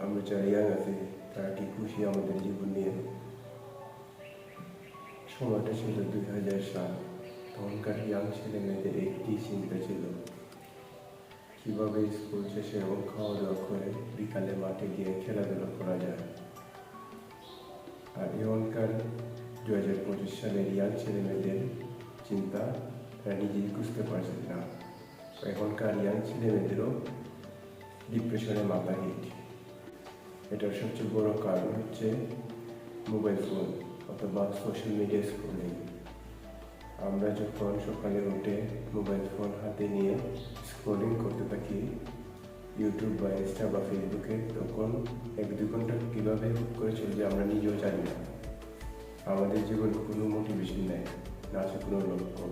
আমরা যারা ইয়াং আছি তারা কি খুশি আমাদের জীবন নিয়ে? সময়টা ছিল 2000 সাল। তখনকার ইয়াং ছেলে মেয়েদের একটি চিন্তা ছিল, কিভাবে স্কুল শেষে এবং খাওয়া দাওয়া করে বিকালে মাঠে গিয়ে খেলাধুলা করা যায়। আর এখনকার 2025 সালের ইয়াং ছেলে মেয়েদের চিন্তা তারা নিজেই বুঝতে পারছে না। এখনকার ইয়াং ছেলে মেয়েদেরও ডিপ্রেশনে মাথা হিট। এটার সবচেয়ে বড় কারণ হচ্ছে মোবাইল ফোন অথবা সোশ্যাল মিডিয়া স্ক্রলিং। আমরা যখন সকালে উঠে মোবাইল ফোন হাতে নিয়ে স্ক্রলিং করতে থাকি ইউটিউব বা ইনস্টা বা ফেসবুকে, তখন 1-2 ঘন্টা কীভাবে হুট করে চলে যায় আমরা নিজেও জানি না। আমাদের জীবনে কোনো মোটিভেশন নেই, না আছে কোনো লক্ষ্য,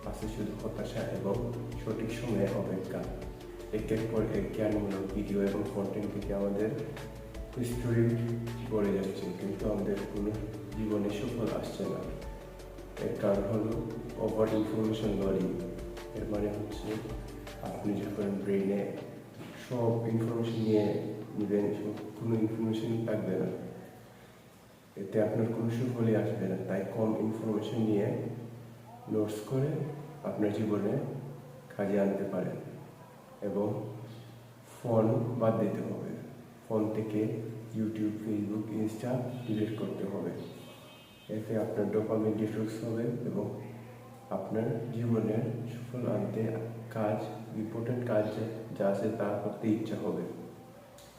আছে শুধু হতাশা এবং সঠিক সময়ে অপেক্ষা। একের পর এক জ্ঞানমূলক ভিডিও এবং কন্টেন্ট থেকে আমাদের হিস্টোরি গড়ে যাচ্ছে, কিন্তু আমাদের কোনো জীবনে সফল আসছে না। এর কারণ হলো ওভার ইনফরমেশন লোডিং। এর মানে হচ্ছে আপনি যখন ব্রেনে সব ইনফরমেশন নিয়ে নেবেন, কোনো ইনফরমেশন থাকবে না, এতে আপনার কোনো সুফলই আসবে না। তাই কম ইনফরমেশন নিয়ে নোটস করে আপনার জীবনে কাজে আনতে পারেন। এবং ফোন বাদ দিতে হবে, ফোন থেকে ইউটিউব, ফেসবুক, ইনস্টা ডিলিট করতে হবে। এতে আপনার ডোপামিন ডিটক্স হবে এবং আপনার জীবনের সুফল আনতে ইম্পর্টেন্ট কাজ যা আছে তা করতে ইচ্ছা হবে।